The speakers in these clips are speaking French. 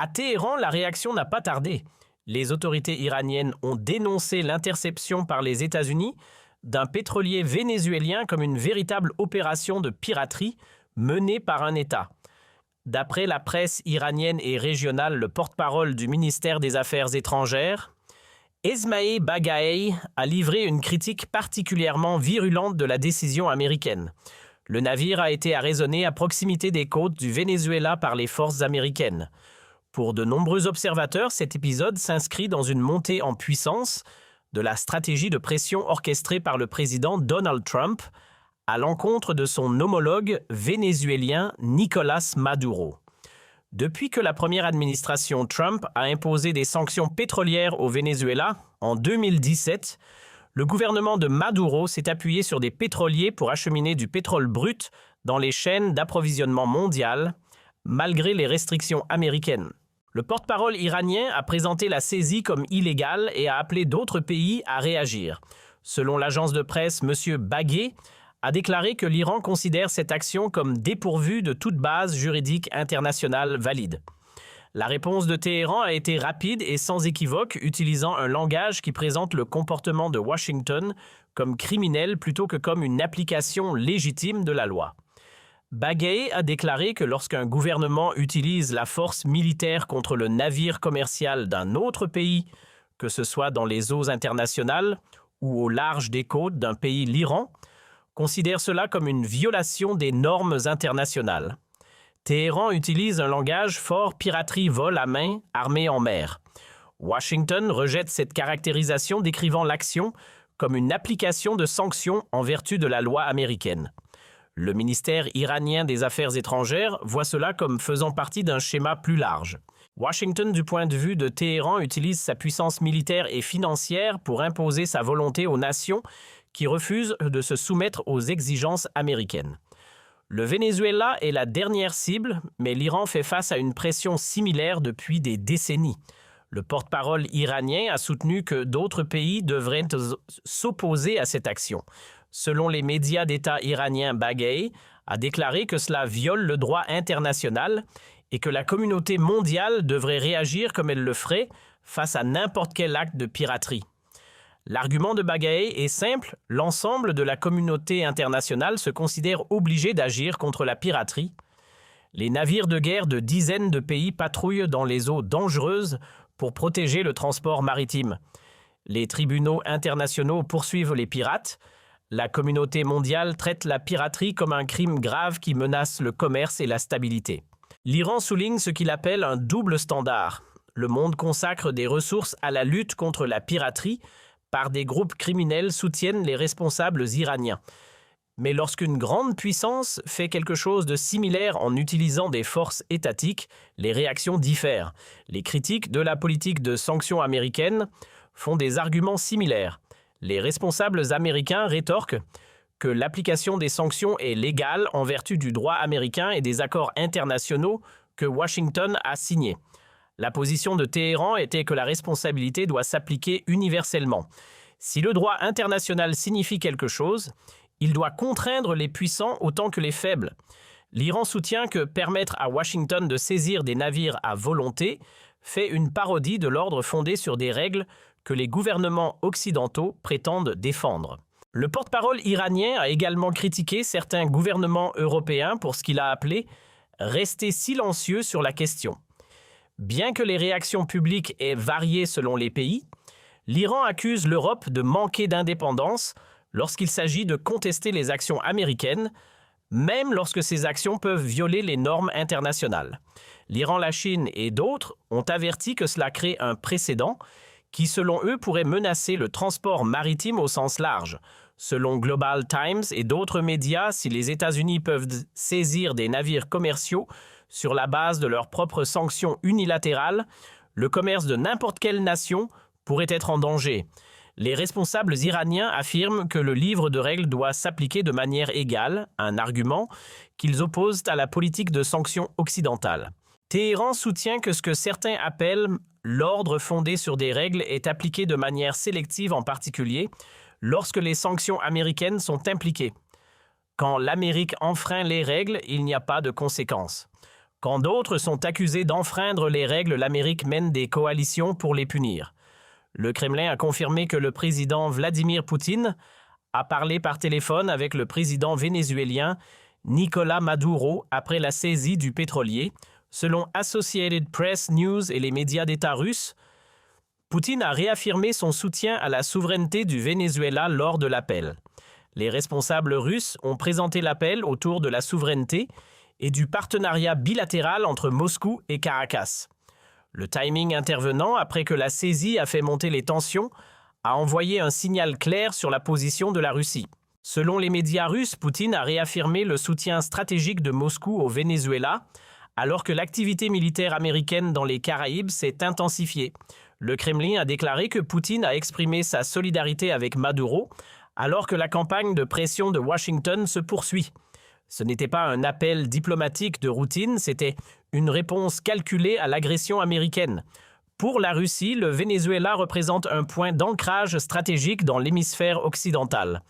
À Téhéran, la réaction n'a pas tardé. Les autorités iraniennes ont dénoncé l'interception par les États-Unis d'un pétrolier vénézuélien comme une véritable opération de piraterie menée par un État. D'après la presse iranienne et régionale, le porte-parole du ministère des Affaires étrangères, Esmaé Baghaei a livré une critique particulièrement virulente de la décision américaine. Le navire a été arraisonné à proximité des côtes du Venezuela par les forces américaines. Pour de nombreux observateurs, cet épisode s'inscrit dans une montée en puissance de la stratégie de pression orchestrée par le président Donald Trump à l'encontre de son homologue vénézuélien Nicolás Maduro. Depuis que la première administration Trump a imposé des sanctions pétrolières au Venezuela en 2017, le gouvernement de Maduro s'est appuyé sur des pétroliers pour acheminer du pétrole brut dans les chaînes d'approvisionnement mondiales, malgré les restrictions américaines. Le porte-parole iranien a présenté la saisie comme illégale et a appelé d'autres pays à réagir. Selon l'agence de presse, M. Baghaei a déclaré que l'Iran considère cette action comme dépourvue de toute base juridique internationale valide. La réponse de Téhéran a été rapide et sans équivoque, utilisant un langage qui présente le comportement de Washington comme criminel plutôt que comme une application légitime de la loi. Baghaei a déclaré que lorsqu'un gouvernement utilise la force militaire contre le navire commercial d'un autre pays, que ce soit dans les eaux internationales ou au large des côtes d'un pays, l'Iran, considère cela comme une violation des normes internationales. Téhéran utilise un langage fort piraterie vol à main, armée en mer. Washington rejette cette caractérisation décrivant l'action comme une application de sanctions en vertu de la loi américaine. Le ministère iranien des Affaires étrangères voit cela comme faisant partie d'un schéma plus large. Washington, du point de vue de Téhéran, utilise sa puissance militaire et financière pour imposer sa volonté aux nations qui refusent de se soumettre aux exigences américaines. Le Venezuela est la dernière cible, mais l'Iran fait face à une pression similaire depuis des décennies. Le porte-parole iranien a soutenu que d'autres pays devraient s'opposer à cette action. Selon les médias d'État iraniens, Baghaei a déclaré que cela viole le droit international et que la communauté mondiale devrait réagir comme elle le ferait face à n'importe quel acte de piraterie. L'argument de Baghaei est simple, l'ensemble de la communauté internationale se considère obligé d'agir contre la piraterie. Les navires de guerre de dizaines de pays patrouillent dans les eaux dangereuses pour protéger le transport maritime. Les tribunaux internationaux poursuivent les pirates. La communauté mondiale traite la piraterie comme un crime grave qui menace le commerce et la stabilité. L'Iran souligne ce qu'il appelle un double standard. Le monde consacre des ressources à la lutte contre la piraterie par des groupes criminels soutiennent les responsables iraniens. Mais lorsqu'une grande puissance fait quelque chose de similaire en utilisant des forces étatiques, les réactions diffèrent. Les critiques de la politique de sanctions américaines font des arguments similaires. Les responsables américains rétorquent que l'application des sanctions est légale en vertu du droit américain et des accords internationaux que Washington a signés. La position de Téhéran était que la responsabilité doit s'appliquer universellement. Si le droit international signifie quelque chose, il doit contraindre les puissants autant que les faibles. L'Iran soutient que permettre à Washington de saisir des navires à volonté fait une parodie de l'ordre fondé sur des règles que les gouvernements occidentaux prétendent défendre. Le porte-parole iranien a également critiqué certains gouvernements européens pour ce qu'il a appelé « rester silencieux sur la question ». Bien que les réactions publiques aient varié selon les pays, l'Iran accuse l'Europe de manquer d'indépendance lorsqu'il s'agit de contester les actions américaines, même lorsque ces actions peuvent violer les normes internationales. L'Iran, la Chine et d'autres ont averti que cela crée un précédent qui, selon eux, pourrait menacer le transport maritime au sens large. Selon Global Times et d'autres médias, si les États-Unis peuvent saisir des navires commerciaux sur la base de leurs propres sanctions unilatérales, le commerce de n'importe quelle nation pourrait être en danger. Les responsables iraniens affirment que le livre de règles doit s'appliquer de manière égale, un argument qu'ils opposent à la politique de sanctions occidentale. Téhéran soutient que ce que certains appellent l'ordre fondé sur des règles est appliqué de manière sélective, en particulier lorsque les sanctions américaines sont impliquées. Quand l'Amérique enfreint les règles, il n'y a pas de conséquences. Quand d'autres sont accusés d'enfreindre les règles, l'Amérique mène des coalitions pour les punir. Le Kremlin a confirmé que le président Vladimir Poutine a parlé par téléphone avec le président vénézuélien Nicolás Maduro après la saisie du pétrolier. Selon Associated Press News et les médias d'État russes, Poutine a réaffirmé son soutien à la souveraineté du Venezuela lors de l'appel. Les responsables russes ont présenté l'appel autour de la souveraineté et du partenariat bilatéral entre Moscou et Caracas. Le timing intervenant après que la saisie a fait monter les tensions a envoyé un signal clair sur la position de la Russie. Selon les médias russes, Poutine a réaffirmé le soutien stratégique de Moscou au Venezuela, alors que l'activité militaire américaine dans les Caraïbes s'est intensifiée. Le Kremlin a déclaré que Poutine a exprimé sa solidarité avec Maduro, alors que la campagne de pression de Washington se poursuit. Ce n'était pas un appel diplomatique de routine, c'était une réponse calculée à l'agression américaine. Pour la Russie, le Venezuela représente un point d'ancrage stratégique dans l'hémisphère occidental.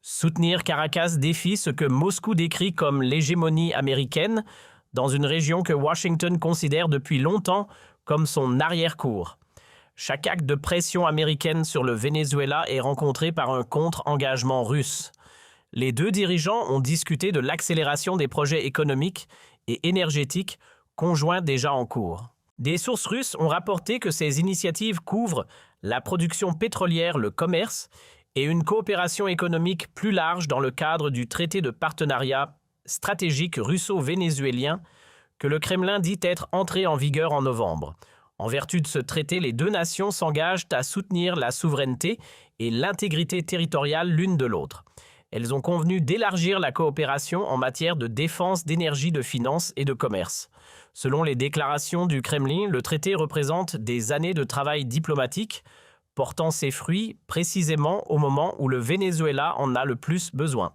Soutenir Caracas défie ce que Moscou décrit comme l'hégémonie américaine dans une région que Washington considère depuis longtemps comme son arrière-cour. Chaque acte de pression américaine sur le Venezuela est rencontré par un contre-engagement russe. Les deux dirigeants ont discuté de l'accélération des projets économiques et énergétiques conjoints déjà en cours. Des sources russes ont rapporté que ces initiatives couvrent la production pétrolière, le commerce et une coopération économique plus large dans le cadre du traité de partenariat stratégique russo-vénézuélien que le Kremlin dit être entré en vigueur en novembre. En vertu de ce traité, les deux nations s'engagent à soutenir la souveraineté et l'intégrité territoriale l'une de l'autre. Elles ont convenu d'élargir la coopération en matière de défense, d'énergie, de finances et de commerce. Selon les déclarations du Kremlin, le traité représente des années de travail diplomatique, portant ses fruits précisément au moment où le Venezuela en a le plus besoin.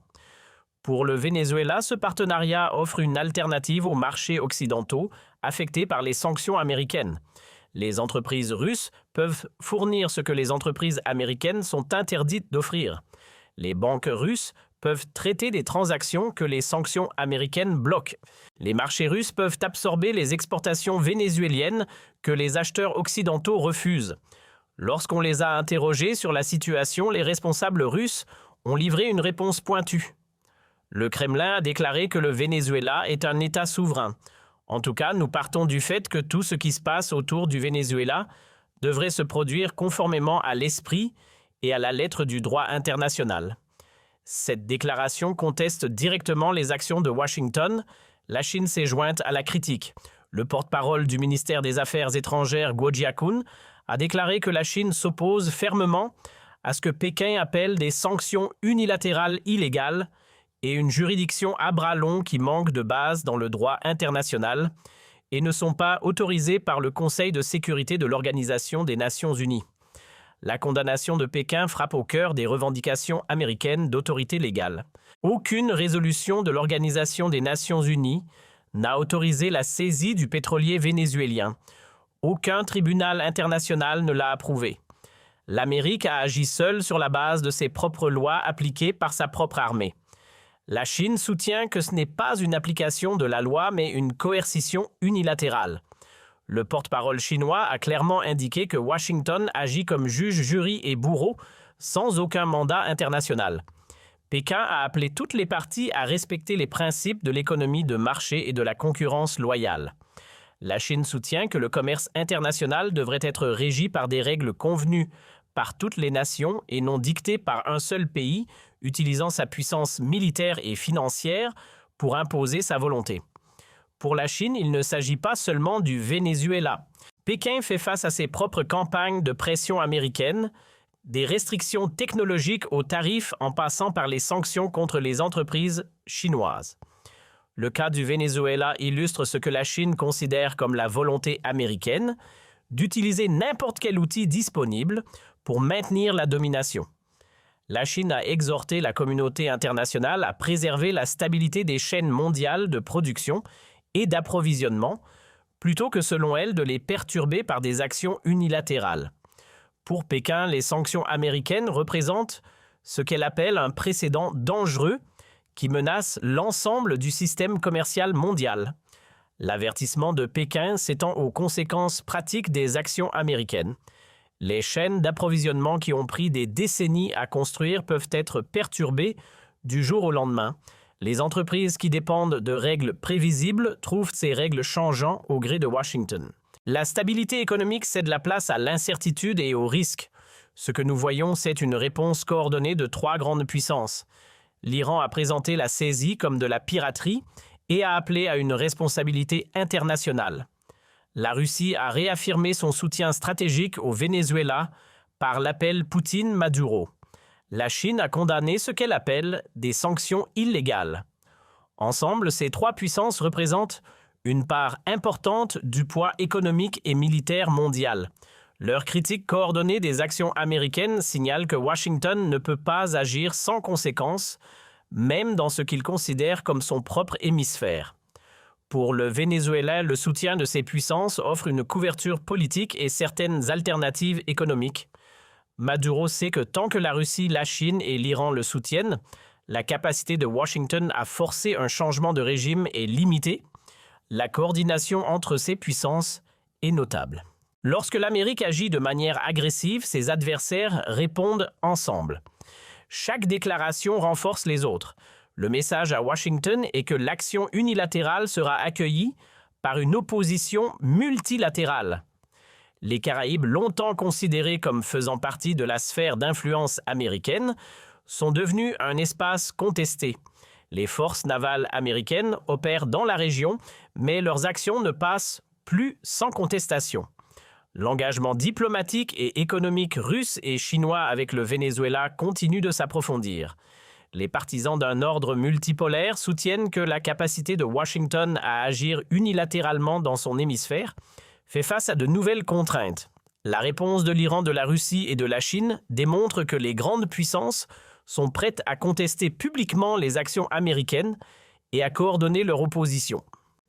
Pour le Venezuela, ce partenariat offre une alternative aux marchés occidentaux affectés par les sanctions américaines. Les entreprises russes peuvent fournir ce que les entreprises américaines sont interdites d'offrir. Les banques russes peuvent traiter des transactions que les sanctions américaines bloquent. Les marchés russes peuvent absorber les exportations vénézuéliennes que les acheteurs occidentaux refusent. Lorsqu'on les a interrogés sur la situation, les responsables russes ont livré une réponse pointue. Le Kremlin a déclaré que le Venezuela est un État souverain. En tout cas, nous partons du fait que tout ce qui se passe autour du Venezuela devrait se produire conformément à l'esprit et à la lettre du droit international. Cette déclaration conteste directement les actions de Washington. La Chine s'est jointe à la critique. Le porte-parole du ministère des Affaires étrangères, Guo Jiakun, a déclaré que la Chine s'oppose fermement à ce que Pékin appelle des sanctions unilatérales illégales et une juridiction à bras longs qui manque de base dans le droit international et ne sont pas autorisées par le Conseil de sécurité de l'Organisation des Nations Unies. La condamnation de Pékin frappe au cœur des revendications américaines d'autorité légale. Aucune résolution de l'Organisation des Nations Unies n'a autorisé la saisie du pétrolier vénézuélien. Aucun tribunal international ne l'a approuvé. L'Amérique a agi seule sur la base de ses propres lois appliquées par sa propre armée. La Chine soutient que ce n'est pas une application de la loi, mais une coercition unilatérale. Le porte-parole chinois a clairement indiqué que Washington agit comme juge, jury et bourreau sans aucun mandat international. Pékin a appelé toutes les parties à respecter les principes de l'économie de marché et de la concurrence loyale. La Chine soutient que le commerce international devrait être régi par des règles convenues par toutes les nations et non dictées par un seul pays, utilisant sa puissance militaire et financière pour imposer sa volonté. Pour la Chine, il ne s'agit pas seulement du Venezuela. Pékin fait face à ses propres campagnes de pression américaine, des restrictions technologiques aux tarifs en passant par les sanctions contre les entreprises chinoises. Le cas du Venezuela illustre ce que la Chine considère comme la volonté américaine d'utiliser n'importe quel outil disponible pour maintenir la domination. La Chine a exhorté la communauté internationale à préserver la stabilité des chaînes mondiales de production et d'approvisionnement, plutôt que selon elle de les perturber par des actions unilatérales. Pour Pékin, les sanctions américaines représentent ce qu'elle appelle un précédent dangereux qui menace l'ensemble du système commercial mondial. L'avertissement de Pékin s'étend aux conséquences pratiques des actions américaines. Les chaînes d'approvisionnement qui ont pris des décennies à construire peuvent être perturbées du jour au lendemain. Les entreprises qui dépendent de règles prévisibles trouvent ces règles changeant au gré de Washington. La stabilité économique cède la place à l'incertitude et au risque. Ce que nous voyons, c'est une réponse coordonnée de trois grandes puissances. L'Iran a présenté la saisie comme de la piraterie et a appelé à une responsabilité internationale. La Russie a réaffirmé son soutien stratégique au Venezuela par l'appel Poutine-Maduro. La Chine a condamné ce qu'elle appelle des sanctions illégales. Ensemble, ces trois puissances représentent une part importante du poids économique et militaire mondial. Leur critique coordonnée des actions américaines signale que Washington ne peut pas agir sans conséquences, même dans ce qu'il considère comme son propre hémisphère. Pour le Venezuela, le soutien de ces puissances offre une couverture politique et certaines alternatives économiques. Maduro sait que tant que la Russie, la Chine et l'Iran le soutiennent, la capacité de Washington à forcer un changement de régime est limitée. La coordination entre ces puissances est notable. Lorsque l'Amérique agit de manière agressive, ses adversaires répondent ensemble. Chaque déclaration renforce les autres. Le message à Washington est que l'action unilatérale sera accueillie par une opposition multilatérale. Les Caraïbes, longtemps considérés comme faisant partie de la sphère d'influence américaine, sont devenus un espace contesté. Les forces navales américaines opèrent dans la région, mais leurs actions ne passent plus sans contestation. L'engagement diplomatique et économique russe et chinois avec le Venezuela continue de s'approfondir. Les partisans d'un ordre multipolaire soutiennent que la capacité de Washington à agir unilatéralement dans son hémisphère fait face à de nouvelles contraintes. La réponse de l'Iran, de la Russie et de la Chine démontre que les grandes puissances sont prêtes à contester publiquement les actions américaines et à coordonner leur opposition.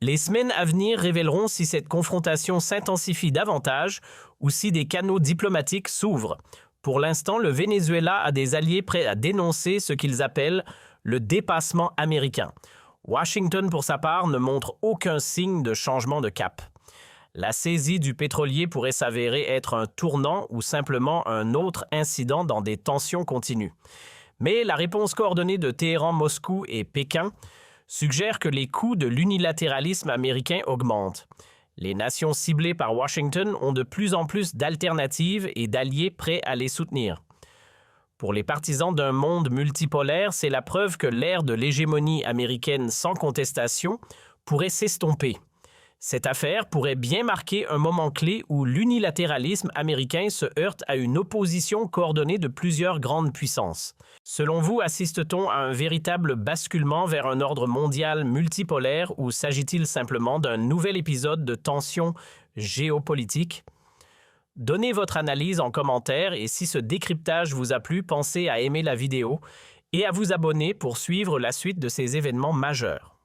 Les semaines à venir révéleront si cette confrontation s'intensifie davantage ou si des canaux diplomatiques s'ouvrent. Pour l'instant, le Venezuela a des alliés prêts à dénoncer ce qu'ils appellent le dépassement américain. Washington, pour sa part, ne montre aucun signe de changement de cap. La saisie du pétrolier pourrait s'avérer être un tournant ou simplement un autre incident dans des tensions continues. Mais la réponse coordonnée de Téhéran, Moscou et Pékin suggère que les coûts de l'unilatéralisme américain augmentent. Les nations ciblées par Washington ont de plus en plus d'alternatives et d'alliés prêts à les soutenir. Pour les partisans d'un monde multipolaire, c'est la preuve que l'ère de l'hégémonie américaine sans contestation pourrait s'estomper. Cette affaire pourrait bien marquer un moment clé où l'unilatéralisme américain se heurte à une opposition coordonnée de plusieurs grandes puissances. Selon vous, assiste-t-on à un véritable basculement vers un ordre mondial multipolaire ou s'agit-il simplement d'un nouvel épisode de tension géopolitique? Donnez votre analyse en commentaire et si ce décryptage vous a plu, pensez à aimer la vidéo et à vous abonner pour suivre la suite de ces événements majeurs.